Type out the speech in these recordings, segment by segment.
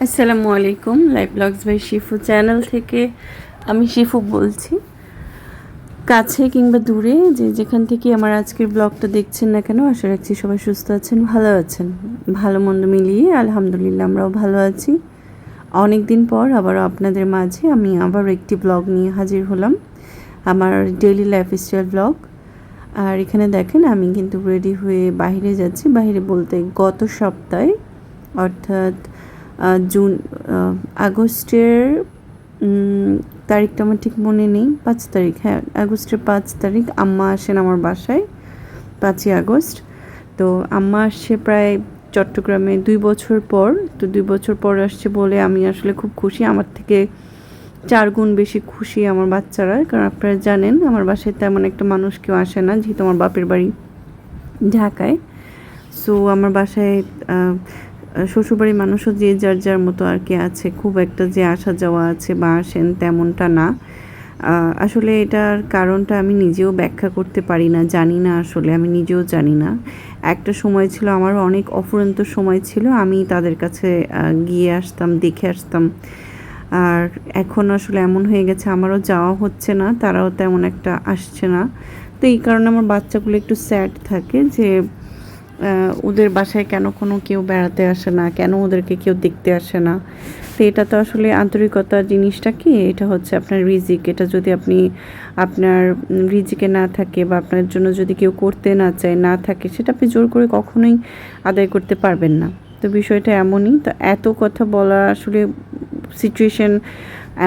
আসসালামু আলাইকুম। Live blogs by Shifu channel থেকে আমি শিফু বলছি। কাছে কিংবা দূরে যে যেখান থেকে আমার আজকের ব্লগটা দেখছেন না কেন, আশা রাখছি সবাই সুস্থ আছেন, ভালো আছেন। ভালো মন্দ মিলিয়ে আলহামদুলিল্লাহ আমরাও ভালো আছি। অনেক দিন পর আবারও আপনাদের মাঝে আমি আবার একটি ব্লগ নিয়ে হাজির হলাম, আমার ডেইলি লাইফস্টাইল ব্লগ। আর এখানে দেখেন আমি কিন্তু রেডি হয়ে বাইরে যাচ্ছি। বাইরে বলতে গত সপ্তাহে অর্থাৎ আগস্টের তারিখটা আমার ঠিক মনে নেই, 5 তারিখ, হ্যাঁ আগস্টের 5 তারিখ আম্মা আসেন আমার বাসায়, 5ই আগস্ট। তো আম্মা আসছে প্রায় চট্টগ্রামে 2 বছর পর। তো 2 বছর পর আসছে বলে আমি আসলে খুব খুশি। আমার থেকে 4 গুণ বেশি খুশি আমার বাচ্চারা, কারণ আপনারা জানেন আমার বাসায় তেমন একটা মানুষ কেউ আসে না, যেহেতু আমার বাপের বাড়ি ঢাকায়। সো আমার বাসায় শ্বশুরবাড়ির মানুষও যে যার যার মতো আর কি আছে, খুব একটা যে আসা যাওয়া আছে বা আসেন তেমনটা না। আসলে এটার কারণটা আমি নিজেও ব্যাখ্যা করতে পারি না, জানি না, আসলে আমি নিজেও জানি না। একটা সময় ছিল, আমার অনেক অফুরন্ত সময় ছিল, আমি তাদের কাছে গিয়ে আসতাম, দেখে আসতাম। আর এখন আসলে এমন হয়ে গেছে আমারও যাওয়া হচ্ছে না, তারাও তেমন একটা আসছে না। তো এই কারণে আমার বাচ্চাগুলো একটু স্যাড থাকে যে ওদের বাসায় কেন কোনো কেউ বেড়াতে আসে না, কেন ওদেরকে কেউ দেখতে আসে না। তো এটা তো আসলে আন্তরিকতা জিনিসটা কি, এটা হচ্ছে আপনার রিজিক। এটা যদি আপনি আপনার রিজিকে না থাকে বা আপনার জন্য যদি কেউ করতে না চায়, না থাকে, সেটা আপনি জোর করে কখনোই আদায় করতে পারবেন না। তো বিষয়টা এমনই। তো এত কথা বলা আসলে সিচুয়েশন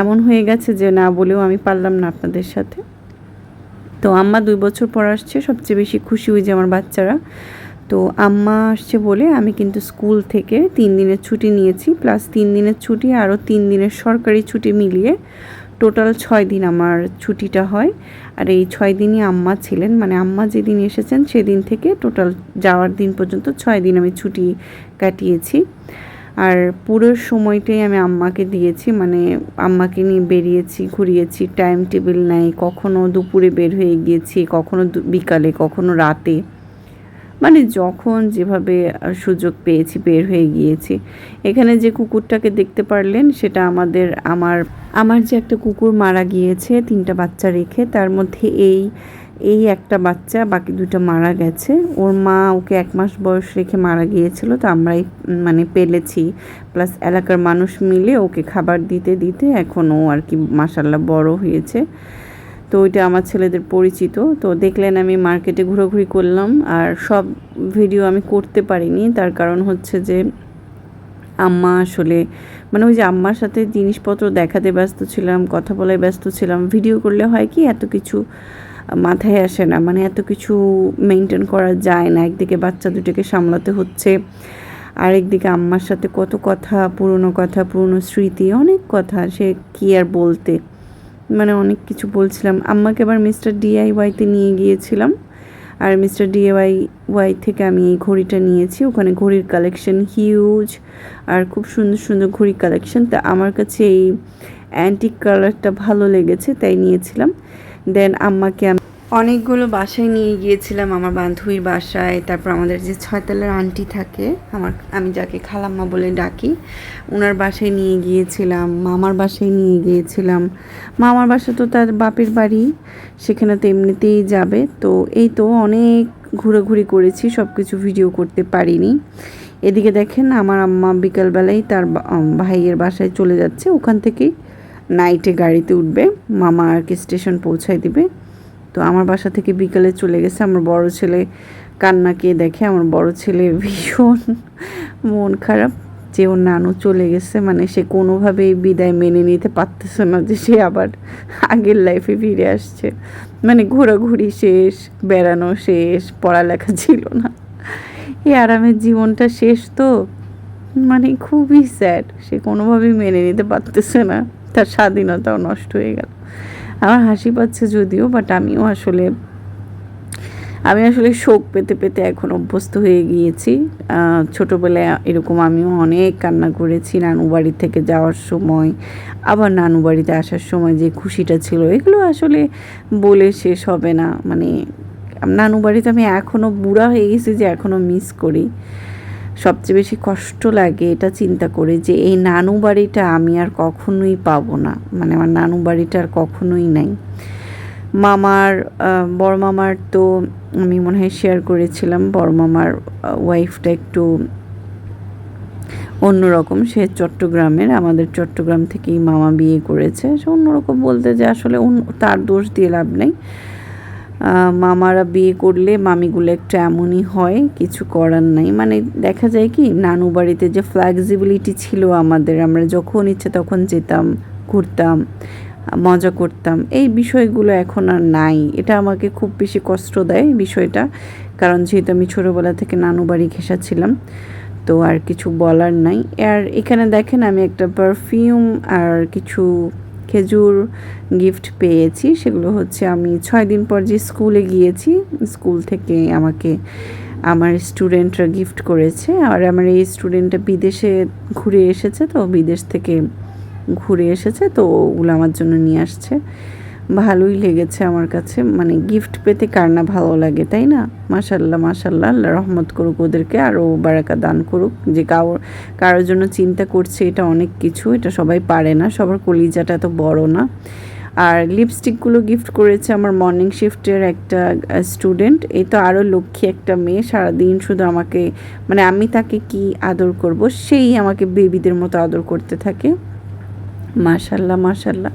এমন হয়ে গেছে যে না বলেও আমি পারলাম না আপনাদের সাথে। তো আম্মা 2 বছর পর আসছে, সবচেয়ে বেশি খুশি হই যে আমার বাচ্চারা। তো আম্মা আসছে বলে আমি কিন্তু স্কুল থেকে 3 দিনের ছুটি নিয়েছি, প্লাস 3 দিনের ছুটি আরও 3 দিনের সরকারি ছুটি মিলিয়ে টোটাল 6 দিন আমার ছুটিটা হয়। আর এই 6 দিনই আম্মা ছিলেন, মানে আম্মা যেদিন এসেছেন সেদিন থেকে টোটাল যাওয়ার দিন পর্যন্ত 6 দিন আমি ছুটি কাটিয়েছি। আর পুরো সময়টাই আমি আম্মাকে দিয়েছি, মানে আম্মাকে নিয়ে বেরিয়েছি, ঘুরিয়েছি, টাইম টেবিল নাই, কখনো দুপুরে বের হয়ে গিয়েছি, কখনো বিকালে, কখনো রাতে, মানে যখন যেভাবে সুযোগ পেয়েছি বের হয়ে গিয়েছি। এখানে যে কুকুরটাকে দেখতে পারলেন সেটা আমার আমার যে একটা কুকুর মারা গিয়েছে 3টা বাচ্চা রেখে, তার মধ্যে এই একটা বাচ্চা, বাকি 2টা মারা গেছে। ওর মা ওকে 1 মাস বয়স রেখে মারা গিয়েছিল, তো আমরাই মানে পেলেছি, প্লাস এলাকার মানুষ মিলে ওকে খাবার দিতে দিতে এখন ও আর কি মাশাআল্লাহ বড় হয়েছে। তো ওইটা আমার ছেলেদের পরিচিত। তো দেখলেন আমি মার্কেটে ঘোরাঘুরি করলাম, আর সব ভিডিও আমি করতে পারিনি, তার কারণ হচ্ছে যে আম্মা আসলে মানে ওই যে আম্মার সাথে জিনিসপত্র দেখাতে ব্যস্ত ছিলাম, কথা বলায় ব্যস্ত ছিলাম। ভিডিও করলে হয় কি এত কিছু মাথায় আসে না, মানে এত কিছু মেনটেন করা যায় না। একদিকে বাচ্চা দুটোকে সামলাতে হচ্ছে, আরেকদিকে আম্মার সাথে কত কথা, পুরনো স্মৃতি, অনেক কথা, সে কি আর বলতে, মানে অনেক কিছু বলছিলাম। আম্মাকে আবার মিস্টার DIYতে নিয়ে গিয়েছিলাম, আর মিস্টার DIY থেকে আমি এই ঘড়িটা নিয়েছি। ওখানে ঘড়ির কালেকশন হিউজ, আর খুব সুন্দর সুন্দর ঘড়ির কালেকশন। তা আমার কাছে এই অ্যান্টিক কালারটা ভালো লেগেছে, তাই নিয়েছিলাম। দেন আম্মাকে আমি অনেকগুলো বাসায় নিয়ে গিয়েছিলাম, আমার বান্ধবীর বাসায়, তারপর আমাদের যে 6 তলার আন্টি থাকে, আমি যাকে খালাম্মা বলে ডাকি, ওনার বাসায় নিয়ে গিয়েছিলাম, মামার বাসায় নিয়ে গিয়েছিলাম। মামার বাসা তো তার বাপের বাড়ি, সেখানে তো এমনিতেই যাবে। তো এই তো অনেক ঘোরাঘুরি করেছি, সব কিছু ভিডিও করতে পারিনি। এদিকে দেখেন আমার আম্মা বিকালবেলায় তার ভাইয়ের বাসায় চলে যাচ্ছে, ওখান থেকেই নাইটে গাড়িতে উঠবে, মামা আর কি স্টেশন পৌঁছায় দিবে। তো আমার বাসা থেকে বিকালে চলে গেছে। আমার বড় ছেলে কান্নাকে দেখে আমার বড় ছেলে ভীষণ মন খারাপ যে ওর নানু চলে গেছে, মানে সে কোনোভাবেই বিদায় মেনে নিতে পারতেছে না যে সে আবার আগের লাইফে ফিরে আসছে। মানে ঘোরাঘুরি শেষ, বেড়ানো শেষ, পড়ালেখা ছিল না, এই আরামের জীবনটা শেষ। তো মানে খুবই স্যাড, সে কোনোভাবেই মেনে নিতে পারতেছে না, তার স্বাধীনতাও নষ্ট হয়ে গেল। আমার হাসি পাচ্ছে যদিও, বাট আমি আসলে শোক পেতে পেতে এখন অভ্যস্ত হয়ে গিয়েছি। ছোটোবেলায় এরকম আমিও অনেক কান্না করেছি নানু বাড়ি থেকে যাওয়ার সময়, আবার নানু বাড়িতে আসার সময় যে খুশিটা ছিল, এগুলো আসলে বলে শেষ হবে না। মানে নানু বাড়িতে আমি এখনও বুড়া হয়ে গেছি যে এখনও মিস করি। সবচেয়ে বেশি কষ্ট লাগে এটা চিন্তা করে যে এই নানু বাড়িটা আমি আর কখনোই পাবো না, মানে আমার নানু বাড়িটা আর কখনোই নাই। মামার বড় মামার তো আমি মনে হয় শেয়ার করেছিলাম, বড় মামার ওয়াইফটা একটু অন্যরকম, সে চট্টগ্রামের, আমাদের চট্টগ্রাম থেকেই মামা বিয়ে করেছে। সে অন্যরকম বলতে যে আসলে তার দোষ দিয়ে লাভ নেই, মামারা বিয়ে করলে মামিগুলো একটু এমনই হয়, কিছু করার নাই। মানে দেখা যায় কি নানু বাড়িতে যে ফ্লেক্সিবিলিটি ছিল আমাদের, আমরা যখন ইচ্ছে তখন যেতাম, ঘুরতাম, মজা করতাম, এই বিষয়গুলো এখন আর নাই। এটা আমাকে খুব বেশি কষ্ট দেয় বিষয়টা, কারণ যেহেতু আমি ছোটোবেলা থেকে নানু বাড়ি ঘেঁষা ছিলাম, তো আর কিছু বলার নাই। আর এখানে দেখেন আমি একটা পারফিউম আর কিছু খেজুর গিফট পেয়েছি। সেগুলো হচ্ছে আমি 6 দিন পর যে স্কুলে গিয়েছি, স্কুল থেকে আমাকে আমার স্টুডেন্টরা গিফট করেছে। আর আমার এই স্টুডেন্টটা বিদেশে ঘুরে এসেছে, তো বিদেশ থেকে ঘুরে এসেছে, তো ওগুলো আমার জন্য নিয়ে আসছে। ভালোই লেগেছে আমার কাছে, মানে গিফট পেতে কার না ভালো লাগে, তাই না? মাশাল্লাহ মাশাল্লাহ, আল্লাহ রহমত করুক ওদেরকে, আরও বারাকা দান করুক। যে কারোর জন্য চিন্তা করছে, এটা অনেক কিছু, এটা সবাই পারে না, সবার কলিজাটা এত বড় না। আর লিপস্টিকগুলো গিফট করেছে আমার মর্নিং শিফটের একটা স্টুডেন্ট। এই তো আরও লক্ষ্মী একটা মেয়ে, সারাদিন শুধু আমাকে, মানে আমি তাকে কি আদর করব, সেই আমাকে বেবিদের মতো আদর করতে থাকে। মাশাল্লাহ মাশাল্লাহ।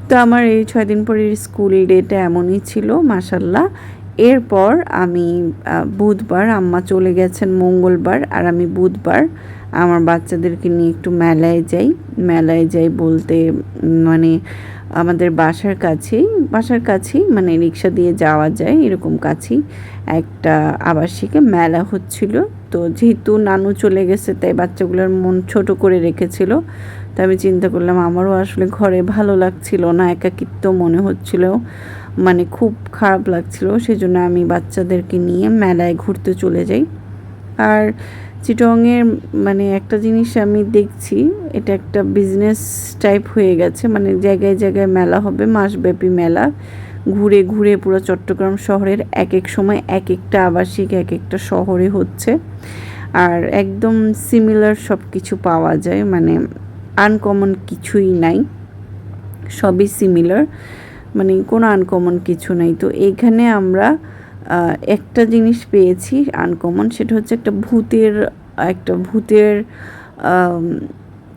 তো আমার এই 6 দিন পরের স্কুল ডেটা এমনই ছিল, মাশাল্লাহ। এরপর আমি বুধবার, আম্মা চলে গেছেন মঙ্গলবার, আর আমি বুধবার আমার বাচ্চাদেরকে নিয়ে একটু মেলায় যাই বলতে মানে আমাদের বাসার কাছেই মানে রিক্সা দিয়ে যাওয়া যায়, এরকম কাছেই একটা আবাসিকে মেলা হচ্ছিল। তো যেহেতু নানু চলে গেছে, তাই বাচ্চাগুলোর মন ছোট করে রেখেছিল। তো আমি চিন্তা করলাম আমারও আসলে ঘরে ভালো লাগছিল না, একাকিত্ব মনে হচ্ছিল, মানে খুব খারাপ লাগছিল। সেজন্য আমি বাচ্চাদেরকে নিয়ে মেলায় ঘুরতে চলে যাই। আর চিটংয়ের মানে একটা জিনিস আমি দেখছি, এটা একটা বিজনেস টাইপ হয়ে গেছে, মানে জায়গায় জায়গায় মেলা হবে, মাসব্যাপী মেলা, ঘুরে ঘুরে পুরো চট্টগ্রাম শহরের এক এক সময় এক একটা আবাসিক এক একটা শহরে হচ্ছে। আর একদম সিমিলার সব কিছু পাওয়া যায়, মানে আনকমন কিছুই নাই, সবই সিমিলার, মানে কোনো আনকমন কিছু নাই। তো এখানে আমরা একটা জিনিস পেয়েছি আনকমন, সেটা হচ্ছে একটা ভূতের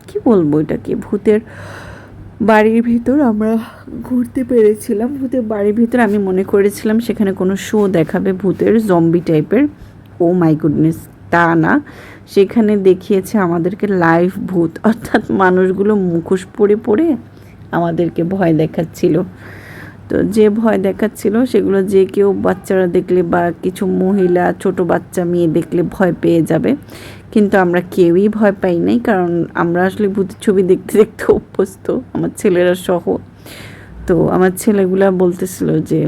কি বলবো এটাকে, ভূতের বাড়ির ভিতর আমরা ঘুরতে পেরেছিলাম। ভূতের বাড়ির ভিতর আমি মনে করেছিলাম সেখানে কোনো শো দেখাবে ভূতের, জম্বি টাইপের। ও মাই গুডনেস, তা না, সেখানে দেখিয়েছে আমাদেরকে লাইভ ভূত, অর্থাৎ মানুষগুলো মুখোশ পরে পরে আমাদেরকে ভয় দেখাচ্ছিল। তো যে ভয় দেখাচ্ছিল সেগুলো যে কেউ বাচ্চারা দেখলে বা কিছু মহিলা ছোট বাচ্চা মেয়ে দেখলে ভয় পেয়ে যাবে, কিন্তু আমরা কেউই ভয় পাই নাই, কারণ আমরা আসলে ভূতের ছবি দেখতে দেখতে অভ্যস্ত, আমার ছেলেরা সহ। তো আমার ছেলেগুলা বলতেছিল যে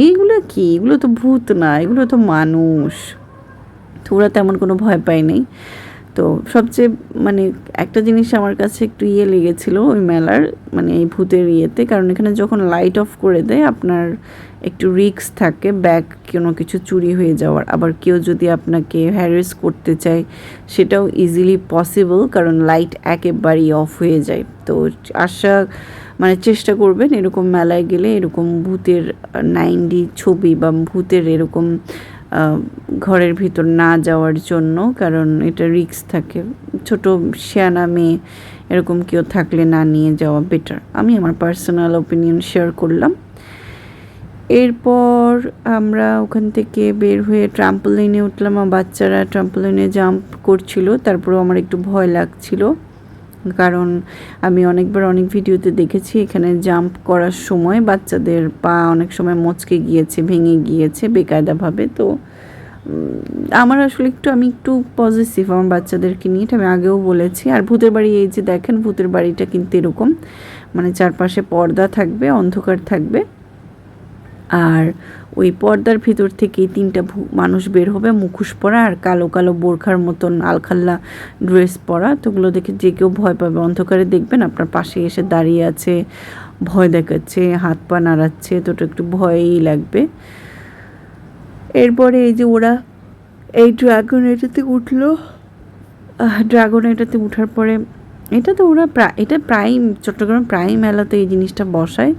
এইগুলো কি, এগুলো তো ভূত না, এগুলো তো মানুষ। তো ওরা তেমন কোনো ভয় পায় নাই। তো সবচেয়ে মানে একটা জিনিস আমার কাছে একটু লেগেছিল ওই মেলার, মানে এই ভূতের ইয়েতে, কারণ এখানে যখন লাইট অফ করে দেয় আপনার একটু রিস্ক থাকে ব্যাগ কোনো কিছু চুরি হয়ে যাওয়ার, আবার কেউ যদি আপনাকে হ্যারাস করতে চায় সেটাও ইজিলি পসিবল, কারণ লাইট একেবারেই অফ হয়ে যায়। তো মানে চেষ্টা করবেন এরকম মেলায় গেলে এরকম ভূতের 9D ছবি বা ভূতের এরকম ঘরের ভিতর না যাওয়ার জন্য, কারণ এটা রিস্ক থাকে। ছোট শিয়ানা মেয়ে এরকম কেউ থাকলে না নিয়ে যাওয়া বেটার। আমি আমার পার্সোনাল ওপিনিয়ন শেয়ার করলাম। এরপর আমরা ওখান থেকে বের হয়ে ট্রাম্পোলিনে উঠলাম, আমার বাচ্চারা ট্রাম্পোলিনে জাম্প করছিল, তারপরেও আমার একটু ভয় লাগছিল, কারণ আমি অনেকবার অনেক ভিডিওতে দেখেছি এখানে জাম্প করার সময় বাচ্চাদের পা অনেক সময় মচকে গিয়েছে, ভেঙে গিয়েছে বেকায়দাভাবে। তো আমার আসলে আমি একটু পজিটিভ আমার বাচ্চাদেরকে নিয়ে, এটা আমি আগেও বলেছি। আর ভূতের বাড়ি, এই যে দেখেন ভূতের বাড়িটা কিন্তু এরকম, মানে চারপাশে পর্দা থাকবে, অন্ধকার থাকবে, আর ওই পর্দার ভিতর থেকেই 3টা মানুষ বের হবে, মুখোশ পরা আর কালো কালো বোরখার মতন আলখাল্লা ড্রেস পরা। তো ওগুলো দেখে যে কেউ ভয় পাবে, অন্ধকারে দেখবেন আপনার পাশে এসে দাঁড়িয়ে আছে, ভয় দেখাচ্ছে, হাত পা নাড়াচ্ছে, তো ওটা একটু ভয়ই লাগবে। এরপরে এই যে ওরা এই ড্রাগন এটাতে উঠলো, ড্রাগন এটাতে উঠার পরে এটা তো ওরা এটা প্রায় চট্টগ্রাম প্রায় মেলাতে এই জিনিসটা বসায়,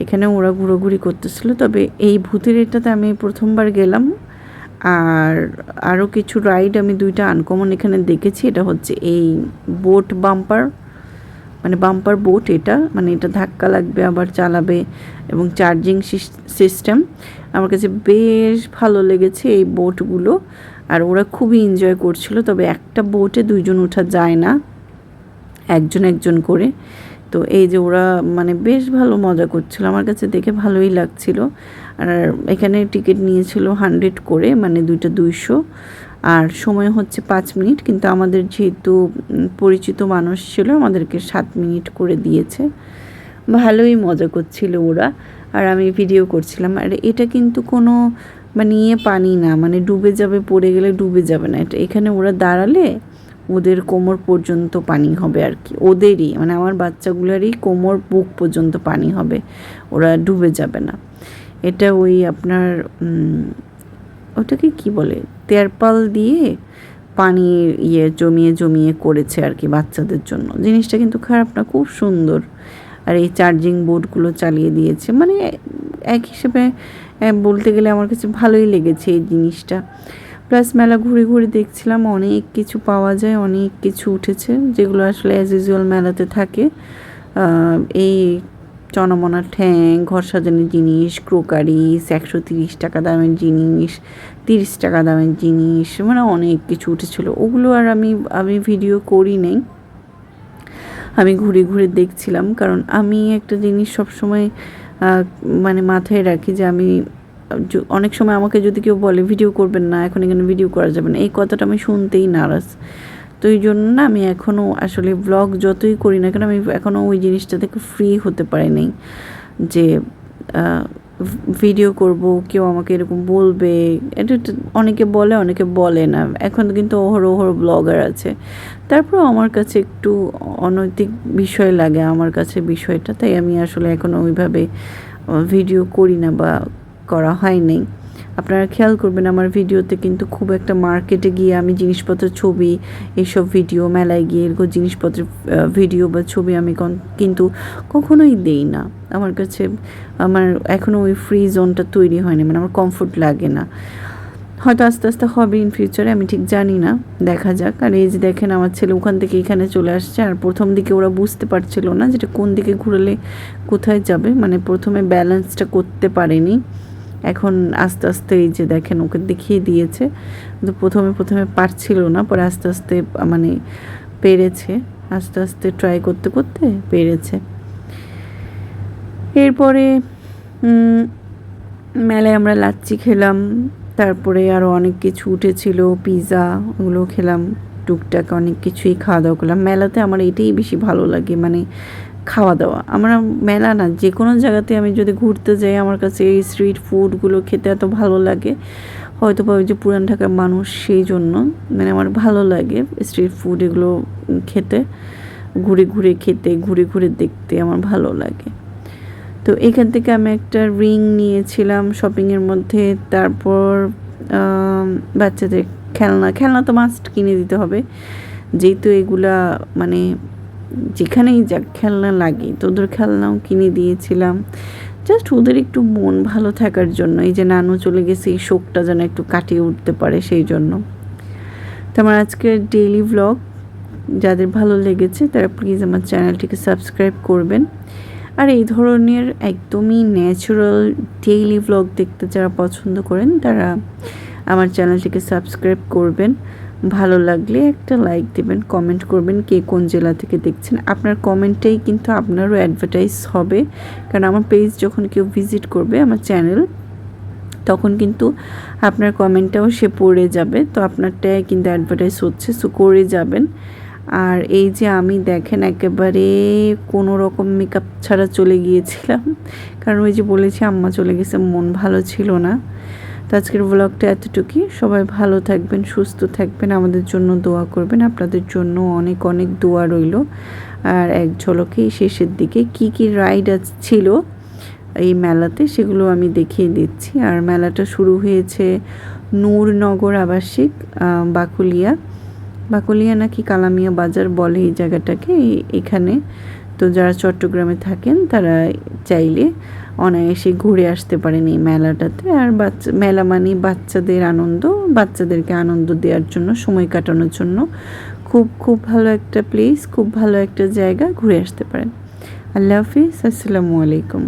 এখানে ওরা ঘুরোঘুরি করতেছিল। তবে এই ভূতের এটাতে আমি প্রথমবার গেলাম। আর আরও কিছু রাইড আমি 2টা আনকমন এখানে দেখেছি। এটা হচ্ছে এই বোট বাম্পার, মানে বাম্পার বোট, এটা মানে এটা ধাক্কা লাগবে আবার চালাবে এবং চার্জিং সিস্টেম। আমার কাছে বেশ ভালো লেগেছে এই বোটগুলো, আর ওরা খুবই এনজয় করছিল। তবে একটা বোটে 2জন ওঠা যায় না, একজন একজন করে। তো এই যে ওরা মানে বেশ ভালো মজা করছিল, আমার কাছে দেখে ভালোই লাগছিল। আর এখানে টিকিট নিয়েছিল 100 করে, মানে 2টা 200, আর সময় হচ্ছে 5 মিনিট। কিন্তু আমাদের যেহেতু পরিচিত মানুষ ছিল, আমাদেরকে 7 মিনিট করে দিয়েছে। ভালোই মজা করছিল ওরা, আর আমি ভিডিও করছিলাম। আর এটা কিন্তু কোনো মানে পানি না, মানে ডুবে যাবে, পড়ে গেলে ডুবে যাবে না। এটা এখানে ওরা দাঁড়ালে ওদের কোমর পর্যন্ত পানি হবে আর কি, ওদেরই মানে আমার বাচ্চাগুলোরই কোমর বুক পর্যন্ত পানি হবে, ওরা ডুবে যাবে না। এটা ওই আপনার ওটাকে কি বলে, তেরপাল দিয়ে পানি জমিয়ে জমিয়ে করেছে আর কি বাচ্চাদের জন্য। জিনিসটা কিন্তু খারাপ না, খুব সুন্দর। আর এই চার্জিং বোর্ডগুলো চালিয়ে দিয়েছে, মানে এক হিসেবে বলতে গেলে আমার কাছে ভালোই লেগেছে এই জিনিসটা। প্লাস মেলা ঘুরে ঘুরে দেখছিলাম, অনেক কিছু পাওয়া যায়, অনেক কিছু উঠেছে যেগুলো আসলে অ্যাজ ইউজুয়াল মেলাতে থাকে। এই চনামনা ঠ্যাং, ঘর সাজানোর জিনিস, ক্রোকারিস, 130 টাকা দামের জিনিস, 30 টাকা দামের জিনিস, মানে অনেক কিছু উঠেছিল। ওগুলো আর আমি ভিডিও করি নাই, আমি ঘুরে ঘুরে দেখছিলাম। কারণ আমি একটা জিনিস সবসময় মানে মাথায় রাখি যে আমি অনেক সময় আমাকে যদি কেউ বলে ভিডিও করবেন না, এখন এখানে ভিডিও করা যাবে না, এই কথাটা আমি শুনতেই নারাজ। তো এই জন্য না আমি এখনও আসলে ব্লগ যতই করি না কেন, আমি এখনও ওই জিনিসটা থেকে ফ্রি হতে পারি নাই যে ভিডিও করব, কেউ আমাকে এরকম বলবে। এটা অনেকে বলে, অনেকে বলে না। এখন কিন্তু অহরহ ব্লগার আছে, তারপরেও আমার কাছে একটু অনৈতিক বিষয় লাগে আমার কাছে বিষয়টা, তাই আমি আসলে এখনও ওইভাবে ভিডিও করি না বা করা হয় নাই। আপনারা খেয়াল করবেন আমার ভিডিওতে কিন্তু খুব একটা মার্কেটে গিয়ে আমি জিনিসপত্রের ছবি, এইসব ভিডিও, মেলায় গিয়ে এরকম জিনিসপত্রের ভিডিও বা ছবি আমি কিন্তু কখনোই দেই না। আমার কাছে আমার এখনও ওই ফ্রি জোনটা তৈরি হয়নি, মানে আমার কমফোর্ট লাগে না। হয়তো আস্তে আস্তে হবে ইন ফিউচারে, আমি ঠিক জানি না, দেখা যাক। আর এই যে দেখেন আমার ছেলে ওখান থেকে এখানে চলে আসছে। আর প্রথম দিকে ওরা বুঝতে পারছিল না যেটা কোন দিকে ঘুরলে কোথায় যাবে, মানে প্রথমে ব্যালেন্সটা করতে পারেনি। এখন আস্তে আস্তে এই যে দেখেন ওকে দেখিয়ে দিয়েছে, কিন্তু প্রথমে পারছিল না, পরে আস্তে আস্তে মানে পেরেছে, আস্তে আস্তে ট্রাই করতে করতে পেরেছে। এরপরে মেলায় আমরা লাচ্ছি খেলাম, তারপরে আরও অনেক কিছু উঠেছিল, পিৎজা, ওগুলো খেলাম, টুকটাক অনেক কিছুই খাওয়া দাওয়া করলাম। মেলাতে আমার এটাই বেশি ভালো লাগে, মানে খাওয়া দাওয়া। আমরা মেলা না, যে কোনো জায়গাতে আমি যদি ঘুরতে যাই, আমার কাছে এই স্ট্রিট ফুডগুলো খেতে এত ভালো লাগে। হয়তো বা ওই যে পুরান ঢাকার মানুষ, সেই জন্য মানে আমার ভালো লাগে স্ট্রিট ফুড এগুলো খেতে, ঘুরে ঘুরে খেতে, ঘুরে ঘুরে দেখতে আমার ভালো লাগে। তো এখান থেকে আমি একটা রিং নিয়েছিলাম শপিংয়ের মধ্যে। তারপর বাচ্চাদের খেলনা তো মাস্ট কিনে দিতে হবে, যেহেতু এগুলা মানে যেখানেই যাক খেলনা লাগে, তো ওদের খেলনাও কিনে দিয়েছিলাম, জাস্ট ওদের একটু মন ভালো থাকার জন্য। এই যে নানু চলে গেছে, এই শোকটা যেন একটু কাটিয়ে উঠতে পারে, সেই জন্য। তো আমার আজকের ডেইলি ভ্লগ যাদের ভালো লেগেছে তারা প্লিজ আমার চ্যানেলটিকে সাবস্ক্রাইব করবেন। আর এই ধরনের একদমই ন্যাচারাল ডেইলি ভ্লগ দেখতে যারা পছন্দ করেন তারা আমার চ্যানেলটিকে সাবস্ক্রাইব করবেন। ভালো লাগলে একটা লাইক দেবেন, কমেন্ট করবেন কে কোন জেলা থেকে দেখছেন। আপনার কমেন্টটাই কিন্তু আপনারও অ্যাডভার্টাইজ হবে, কারণ আমার পেজ যখন কেউ ভিজিট করবে আমার চ্যানেল, তখন কিন্তু আপনার কমেন্টটাও সে পড়ে যাবে, তো আপনারটাই কিন্তু অ্যাডভার্টাইজ হচ্ছে, সো করে যাবেন। আর এই যে আমি দেখেন একেবারে কোনো রকম মেকআপ ছাড়া চলে গিয়েছিলাম, কারণ ওই যে বলেছি আম্মা চলে গেছে, মন ভালো ছিল না। তো আজকের ব্লগটা এতটুকুই। সবাই ভালো থাকবেন, সুস্থ থাকবেন, আমাদের জন্য দোয়া করবেন। আপনাদের জন্য অনেক অনেক দোয়া রইল। আর এক ঝলকে শেষের দিকে কি কি রাইড ছিল এই মেলাতে সেগুলো আমি দেখিয়ে দিচ্ছি। আর মেলাটা শুরু হয়েছে নূরনগর আবাসিক বাকুলিয়া, বাকলিয়া নাকি কালামিয়া বাজার বলে এই জায়গাটাকে। এখানে তো যারা চট্টগ্রামে থাকেন তারা চাইলে অনায়াসে ঘুরে আসতে পারেন এই মেলাটাতে। আর মেলা মানে বাচ্চাদের আনন্দ, বাচ্চাদেরকে আনন্দ দেওয়ার জন্য, সময় কাটানোর জন্য খুব খুব ভালো একটা প্লেস, খুব ভালো একটা জায়গা, ঘুরে আসতে পারেন। আল্লাহ হাফিজ, আসসালামু আলাইকুম।